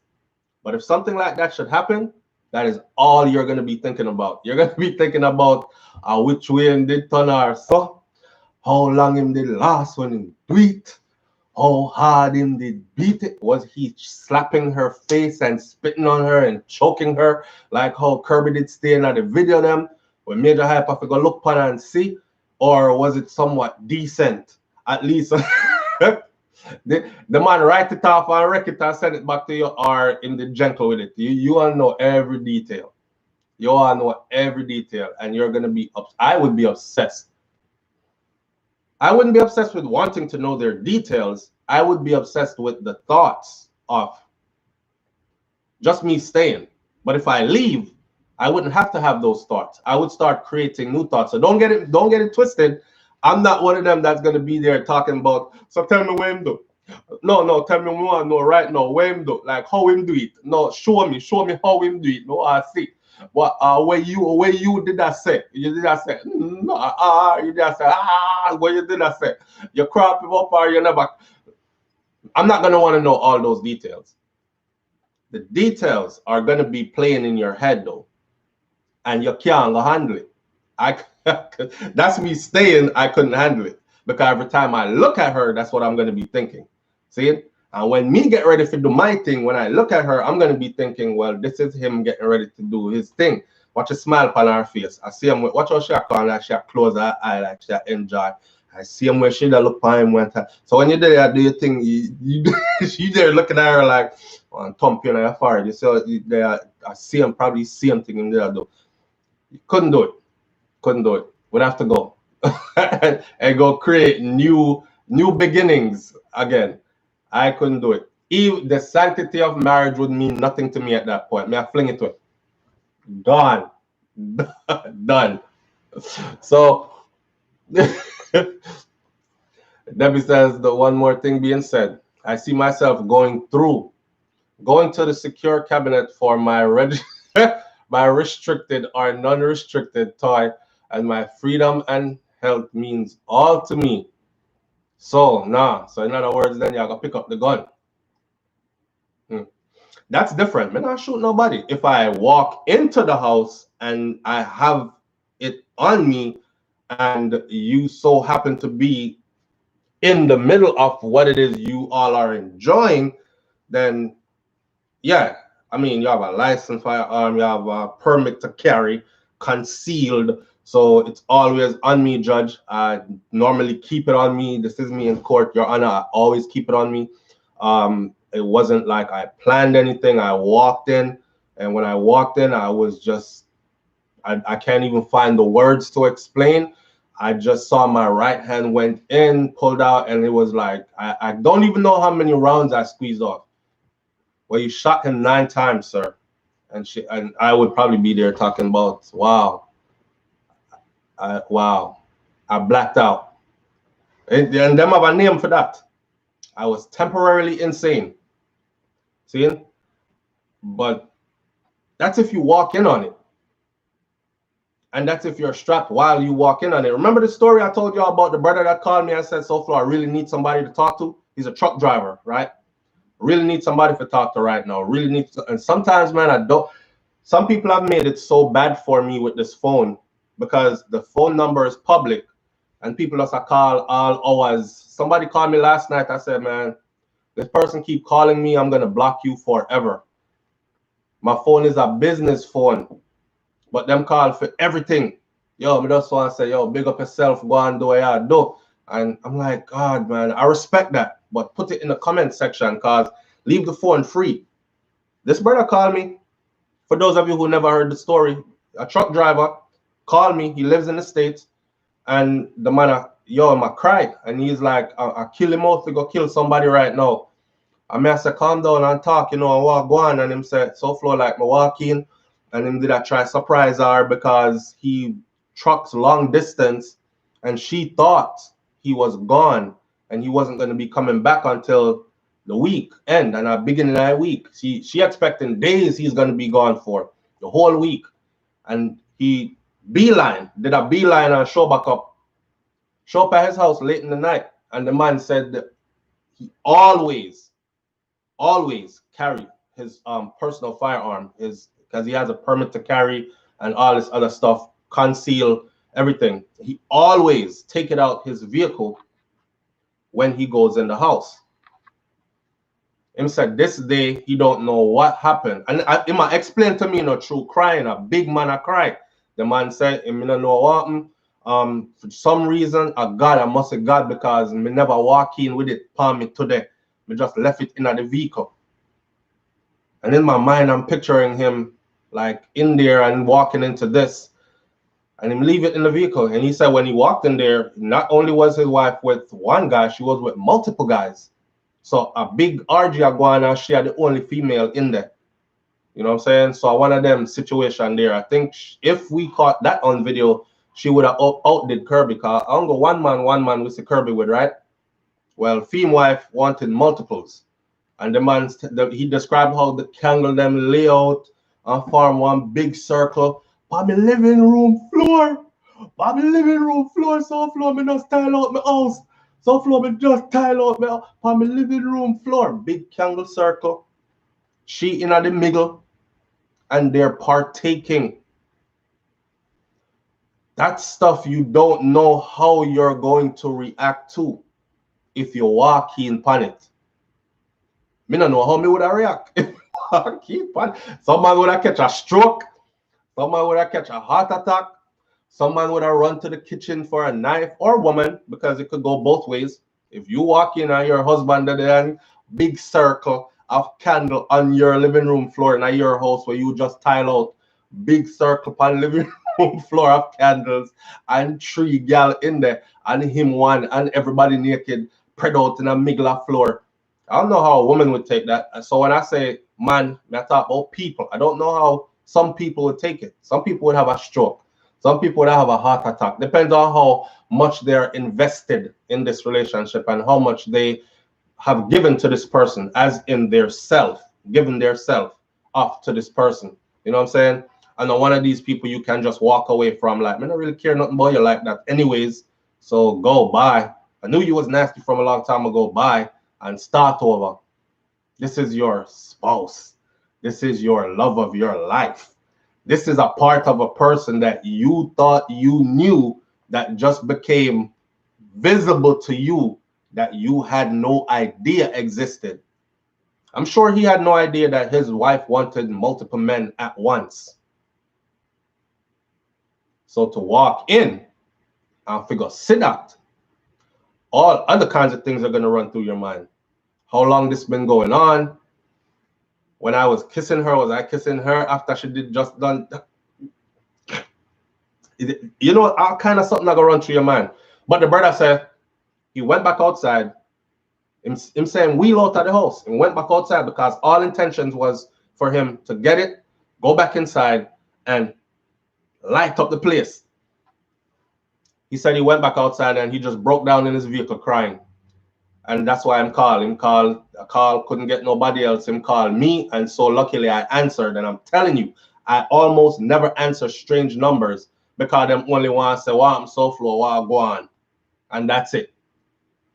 But if something like that should happen, that is all you're going to be thinking about. You're going to be thinking about which way him did turn her so, how long him did last when him do it, how hard him did beat it. Was he slapping her face and spitting on her and choking her like how Kirby did stay in the video them when Major Hype have to go look upon and see? Or was it somewhat decent? At least the man write it off and wreck it and send it back to you, or in the gentle with it. You all know every detail. You all know every detail, and you're gonna be I would be obsessed. I wouldn't be obsessed with wanting to know their details. I would be obsessed with the thoughts of just me staying. But if I leave, I wouldn't have to have those thoughts. I would start creating new thoughts. So don't get it twisted. I'm not one of them that's gonna be there talking about, so tell me what him do. No, tell me what I know right now. What him do? Like how him do it. No, show me how him do it. No, I see. What where you did that say? You did that say? No, you did that say, what you did that say? You crop him up or you never. I'm not gonna want to know all those details. The details are gonna be playing in your head though, and you can't handle it. That's me staying. I couldn't handle it because every time I look at her, that's what I'm gonna be thinking. See it? And when me get ready to do my thing, when I look at her, I'm gonna be thinking, well, this is him getting ready to do his thing. Watch a smile on her face. I see him. Watch how she can like she close her eye, like she enjoy, I see him where she that look for him one time. So when you're there, do your thing, you there looking at her like, oh, thump you in your forehead. You see there, I see him, probably see him thing in there though. You couldn't do it. Couldn't do it. We'd have to go and go create new beginnings again. I couldn't do it. Even the sanctity of marriage would mean nothing to me at that point. May I fling it to it? Gone. Done. So Debbie says the one more thing being said. I see myself going to the secure cabinet for my my restricted or non-restricted toy, and my freedom and health means all to me. So so in other words, then you gotta pick up the gun. That's different. I'm not shoot nobody. If I walk into the house and I have it on me, and you so happen to be in the middle of what it is you all are enjoying, then yeah, I mean, you have a licensed firearm, you have a permit to carry, concealed. So it's always on me, Judge. I normally keep it on me. This is me in court, Your Honor. I always keep it on me. It wasn't like I planned anything. I walked in, and when I walked in, I was just, I can't even find the words to explain. I just saw my right hand went in, pulled out, and it was like, I don't even know how many rounds I squeezed off. Well, you shot him 9 times, sir. And I would probably be there talking about, wow, I blacked out. And them have a name for that. I was temporarily insane. See? But that's if you walk in on it. And that's if you're strapped while you walk in on it. Remember the story I told you about the brother that called me and said, so Flo, I really need somebody to talk to? He's a truck driver, right? Really need somebody to talk to right now. Really need to, and sometimes, man, I don't. Some people have made it so bad for me with this phone because the phone number is public and people just call all hours. Somebody called me last night. I said, man, this person keep calling me. I'm going to block you forever. My phone is a business phone, but them call for everything. Yo, me just want to say, yo, big up yourself, go and do what you do. And I'm like, God, man, I respect that. But put it in the comment section, because leave the phone free. This brother called me. For those of you who never heard the story, a truck driver called me. He lives in the States. And the man, yo, I cry. And he's like, I kill him out to go kill somebody right now. I said, calm down and talk, you know, and walk go on. And him said, so Flo, like, me walk in. And him did I try surprise her because he trucks long distance. And she thought he was gone. And he wasn't going to be coming back until the week end and at beginning of that week. She expecting days he's going to be gone for, the whole week. And he did a beeline and show up at his house late in the night. And the man said that he always carry his personal firearm, because he has a permit to carry and all this other stuff, conceal everything. He always take it out his vehicle when he goes in the house. Him said this day he don't know what happened. And he might explain to me, you know, through crying, a big man a cry. The man said, he don't know what happened. For some reason, I must have got because me never walk in with it palm me today. Me just left it in the vehicle. And in my mind, I'm picturing him like in there and walking into this. And him leave it in the vehicle. And he said when he walked in there, not only was his wife with one guy, she was with multiple guys. So a big orgy going on, she had the only female in there. You know what I'm saying? So one of them situation there. I think if we caught that on video, she would have outdid Kirby. Because I don't go one man with the Kirby with, right? Well, female wife wanted multiples. And the man, he described how the candle them lay out and form one big circle. On my living room floor. On my living room floor. So Flo, me just tile out my house. So Flo, me just tile out on my living room floor. Big candle circle. She in the middle. And they're partaking. That stuff you don't know how you're going to react to if you walk in on it. Me don't know how me would react. Someone would have catch a stroke. Someone would have catch a heart attack. Some man would have run to the kitchen for a knife, or woman, because it could go both ways. If you walk in and your husband then big circle of candle on your living room floor in your house where you just tile out, big circle on living room floor of candles and three gal in there and him one and everybody naked spread out in a middle of floor. I don't know how a woman would take that. So when I say man, I talk about people. I don't know how some people would take it. Some people would have a stroke. Some people would have a heart attack. Depends on how much they're invested in this relationship and how much they have given to this person, as in their self, given their self off to this person. You know what I'm saying? I know one of these people you can just walk away from, like, I don't really care nothing about you like that anyways, so go, bye. I knew you was nasty from a long time ago, bye, and start over. This is your spouse. This is your love of your life. This is a part of a person that you thought you knew that just became visible to you that you had no idea existed. I'm sure he had no idea that his wife wanted multiple men at once. So to walk in and figure, sit out, all other kinds of things are going to run through your mind. How long this been going on? When I was kissing her, was I kissing her after she did just done? You know, all kind of something that gonna run through your mind. But the brother said he went back outside. Him saying wheel out of the house and went back outside because all intentions was for him to get it, go back inside, and light up the place. He said he went back outside and he just broke down in his vehicle crying. And that's why I'm calling. I called, couldn't get nobody else. Him called me, and so luckily I answered. And I'm telling you, I almost never answer strange numbers because them only want to say, "Wow, I'm so slow, wow, go on," and that's it.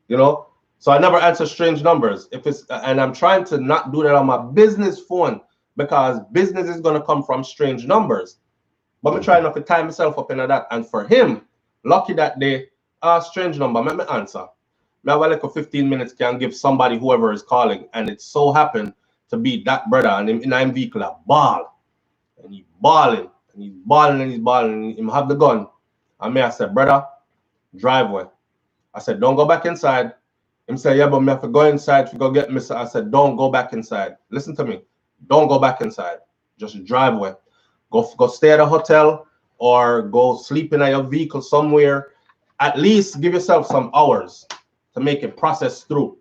You know, so I never answer strange numbers. If it's and I'm trying to not do that on my business phone because business is gonna come from strange numbers. But I'm trying not to tie myself up in that. And for him, lucky that day, strange number, let me answer. I have like a 15 minutes can give somebody whoever is calling, and it so happened to be that brother and him in a vehicle a ball, and he's balling and he's balling and he's balling and him have the gun. And me I said, brother, driveway. I said, don't go back inside. Him say, yeah, but me have to go inside to go get me. I said, don't go back inside. Listen to me. Don't go back inside. Just driveway. Go stay at a hotel or go sleep in your vehicle somewhere. At least give yourself some hours to make it process through.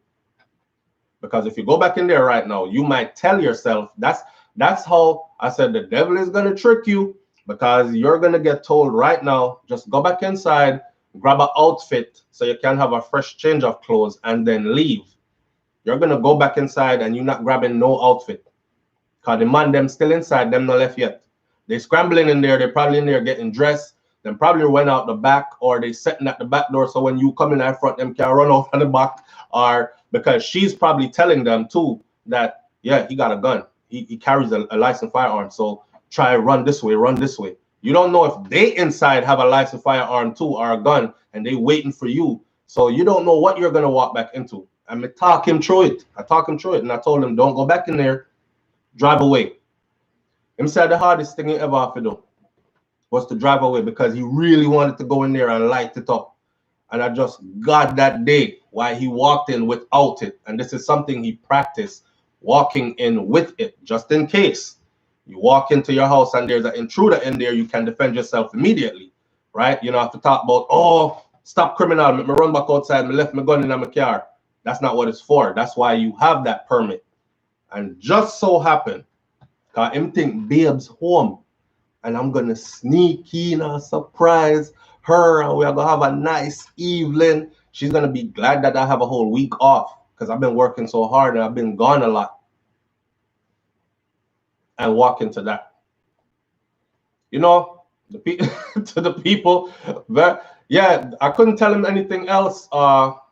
Because if you go back in there right now, you might tell yourself, that's how I said the devil is going to trick you, because you're going to get told right now, just go back inside, grab an outfit so you can have a fresh change of clothes and then leave. You're going to go back inside and you're not grabbing no outfit. Because the man, them still inside, them not left yet. They scrambling in there, they're probably in there getting dressed. Then probably went out the back, or they sitting at the back door, so when you come in at front, them can run off on the back. Or because she's probably telling them too that, yeah, he got a gun. He carries a licensed firearm. So try run this way, run this way. You don't know if they inside have a licensed firearm too or a gun and they waiting for you. So you don't know what you're gonna walk back into. I talk him through it. I talk him through it, and I told him, don't go back in there, drive away. Him said the hardest thing he ever had to do was to drive away because he really wanted to go in there and light it up. And I just got that day why he walked in without it. And this is something he practiced, walking in with it, just in case. You walk into your house and there's an intruder in there, you can defend yourself immediately, right? You don't have to talk about, oh, stop criminal, me run back outside, me left my gun in my car. That's not what it's for. That's why you have that permit. And just so happen, because him think babe's home, and I'm going to sneak in and surprise her, and we're going to have a nice evening. She's going to be glad that I have a whole week off because I've been working so hard and I've been gone a lot. And walk into that. You know, to the people, yeah, I couldn't tell him anything else.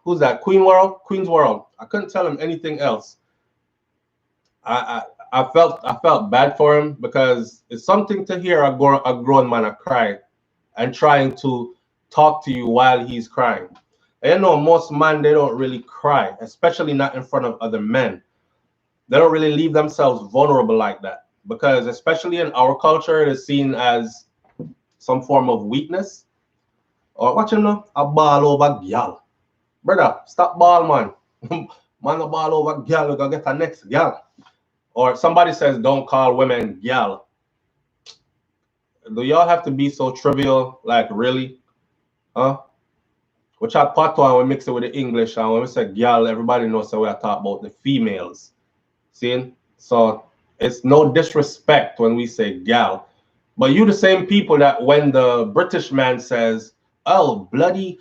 Who's that? Queen's World. I couldn't tell him anything else. I felt bad for him because it's something to hear a grown man cry and trying to talk to you while he's crying. And you know, most men, they don't really cry, especially not in front of other men. They don't really leave themselves vulnerable like that because especially in our culture, it is seen as some form of weakness. Or watch him now, a ball over gal. Brother, stop ball, man. Man, a ball over gal, you gotta get a next gal. Or somebody says, don't call women gal. Do y'all have to be so trivial? Like, really? Huh? Which I part one, we mix it with the English, and when we say gal, everybody knows that we are talking about the females. See? So it's no disrespect when we say gal. But you the same people that when the British man says, oh, bloody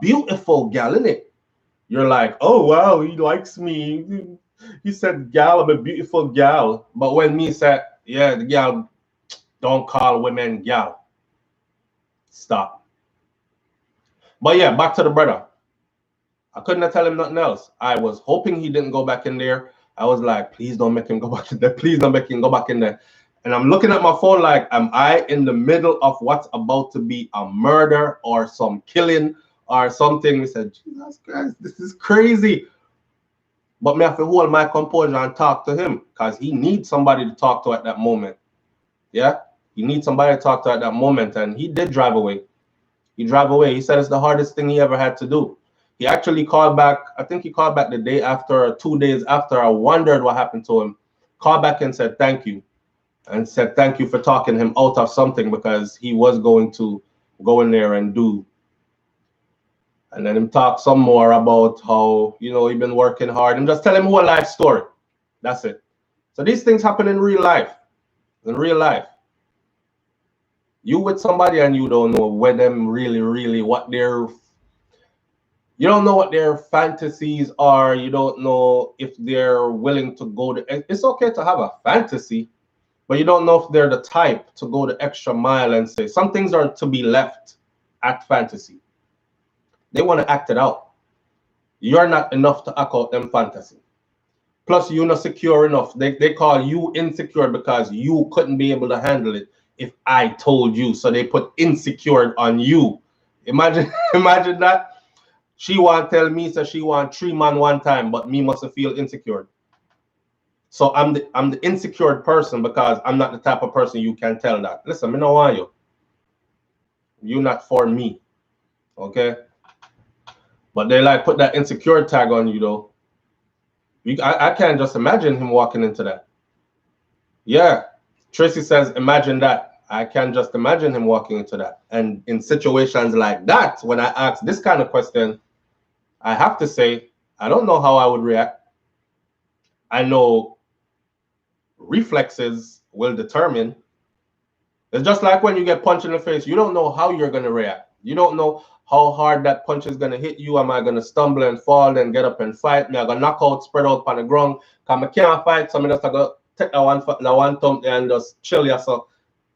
beautiful gal, innit? You're like, oh, wow, he likes me. He said gal, I'm a beautiful gal. But when me said, yeah, the gal, don't call women gal. Stop. But yeah, back to the brother. I couldn't tell him nothing else. I was hoping he didn't go back in there. I was like, please don't make him go back in there. Please don't make him go back in there. And I'm looking at my phone like, am I in the middle of what's about to be a murder or some killing or something? He said, Jesus Christ, this is crazy. But me have to hold my composure and talk to him because he needs somebody to talk to at that moment. Yeah, he needs somebody to talk to at that moment. And he did drive away. He drove away. He said it's the hardest thing he ever had to do. He actually called back. I think he called back the day after or 2 days after. I wondered what happened to him. Called back and said thank you. And said thank you for talking him out of something because he was going to go in there and do. And then him talk some more about how, you know, he been working hard. And just tell him whole life story. That's it. So these things happen in real life. In real life. You with somebody and you don't know where them really what their, you don't know what their fantasies are. You don't know if they're willing to go to, it's okay to have a fantasy, but you don't know if they're the type to go the extra mile and say some things are to be left at fantasy. They want to act it out. You're not enough to act out them fantasy. Plus, you're not secure enough. They call you insecure because you couldn't be able to handle it if I told you. So they put insecure on you. Imagine that. She want tell me so she want 3 man one time, but me must feel insecure. So I'm the insecure person because I'm not the type of person you can tell that. Listen, me no want you. You're not for me. Okay? But they like put that insecure tag on you though. I can't just imagine him walking into that. Yeah. Tracy says, imagine that. I can't just imagine him walking into that. And in situations like that, when I ask this kind of question, I have to say, I don't know how I would react. I know reflexes will determine. It's just like when you get punched in the face. You don't know how you're going to react. You don't know how hard that punch is going to hit you. Am I going to stumble and fall, then get up and fight? Me I going to knock out, spread out on the ground. Because I can't fight, so I just going to take that one thumb and just chill yourself.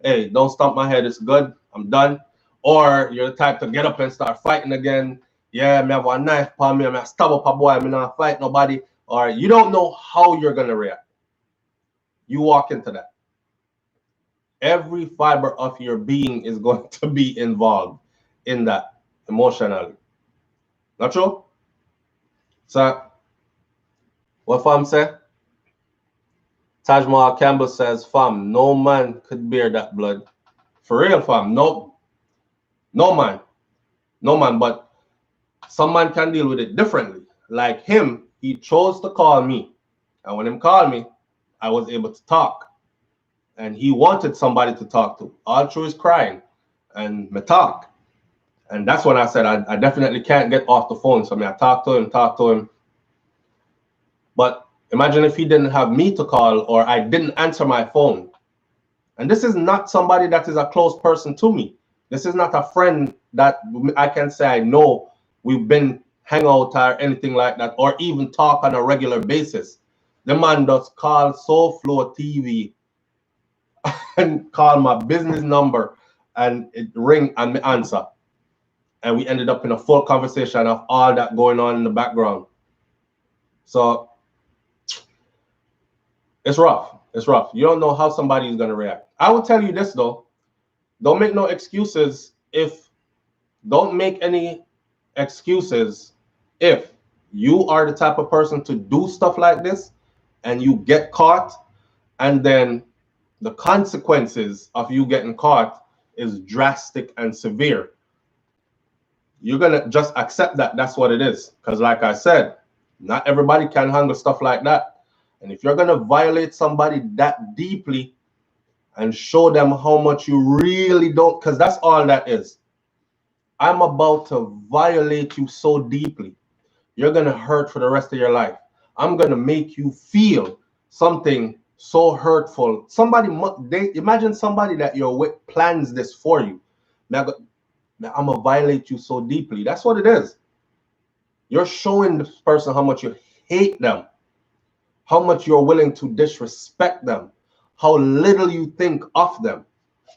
Hey, don't stomp my head. It's good. I'm done. Or you're the type to get up and start fighting again. Yeah, me have a knife upon me. I'm going to stab up a boy. I'm not fight nobody. Or you don't know how you're going to react. You walk into that. Every fiber of your being is going to be involved in that emotionally. Not true? So, what fam say? Taj Mahal Campbell says, fam, no man could bear that blood. For real, fam. No man. No man. But some man can deal with it differently. Like him, he chose to call me. And when him called me, I was able to talk. And he wanted somebody to talk to. All through his crying. And me talk. And that's when I said, I definitely can't get off the phone. So I talk to him. But imagine if he didn't have me to call or I didn't answer my phone. And this is not somebody that is a close person to me. This is not a friend that I can say I know we've been hang out or anything like that, or even talk on a regular basis. The man does call Soul Flow TV and call my business number and it ring and me answer. And we ended up in a full conversation of all that going on in the background. So it's rough. It's rough. You don't know how somebody is going to react. I will tell you this though. Don't make no excuses don't make any excuses if you are the type of person to do stuff like this and you get caught, and then the consequences of you getting caught is drastic and severe, you're going to just accept that that's what it is. Because like I said, not everybody can handle stuff like that. And if you're going to violate somebody that deeply and show them how much you really don't, because that's all that is. I'm about to violate you so deeply. You're going to hurt for the rest of your life. I'm going to make you feel something so hurtful. Somebody, imagine somebody that you're with plans this for you. Now, I'm going to violate you so deeply. That's what it is. You're showing this person how much you hate them, how much you're willing to disrespect them, how little you think of them.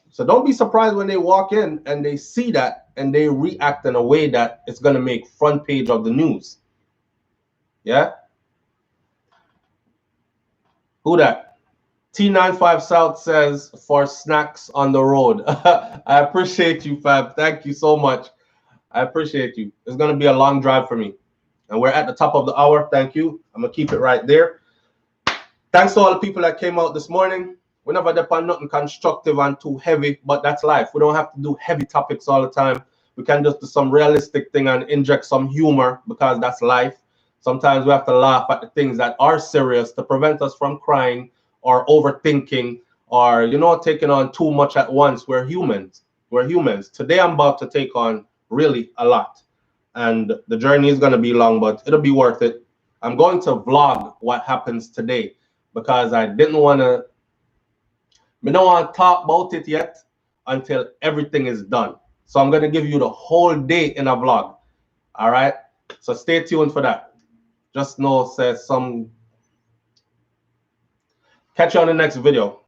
So don't be surprised when they walk in and they see that and they react in a way that it's going to make front page of the news. Yeah? Who that? T95 South says, for snacks on the road. I appreciate you, Fab. Thank you so much. I appreciate you. It's going to be a long drive for me. And we're at the top of the hour. Thank you. I'm going to keep it right there. Thanks to all the people that came out this morning. We never depend on nothing constructive and too heavy, but that's life. We don't have to do heavy topics all the time. We can just do some realistic thing and inject some humor because that's life. Sometimes we have to laugh at the things that are serious to prevent us from crying or overthinking or, you know, taking on too much at once. We're humans. We're humans. Today I'm about to take on really a lot. And the journey is going to be long, but it'll be worth it. I'm going to vlog what happens today because I don't want to talk about it yet until everything is done. So I'm going to give you the whole day in a vlog. All right. So stay tuned for that. Just know, says some. Catch you on the next video.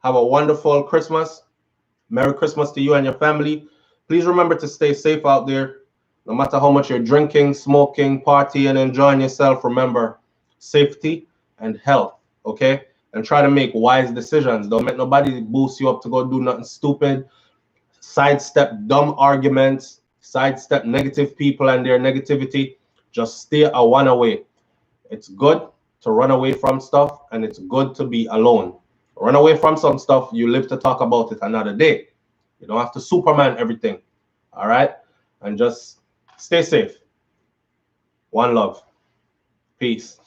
Have a wonderful Christmas. Merry Christmas to you and your family. Please remember to stay safe out there. No matter how much you're drinking, smoking, partying, and enjoying yourself, remember safety and health, okay? And try to make wise decisions. Don't make nobody boost you up to go do nothing stupid. Sidestep dumb arguments. Sidestep negative people and their negativity. Just stay a one away. It's good to run away from stuff, and it's good to be alone. Run away from some stuff. You live to talk about it another day. You don't have to Superman everything, all right? And just stay safe. One love. Peace.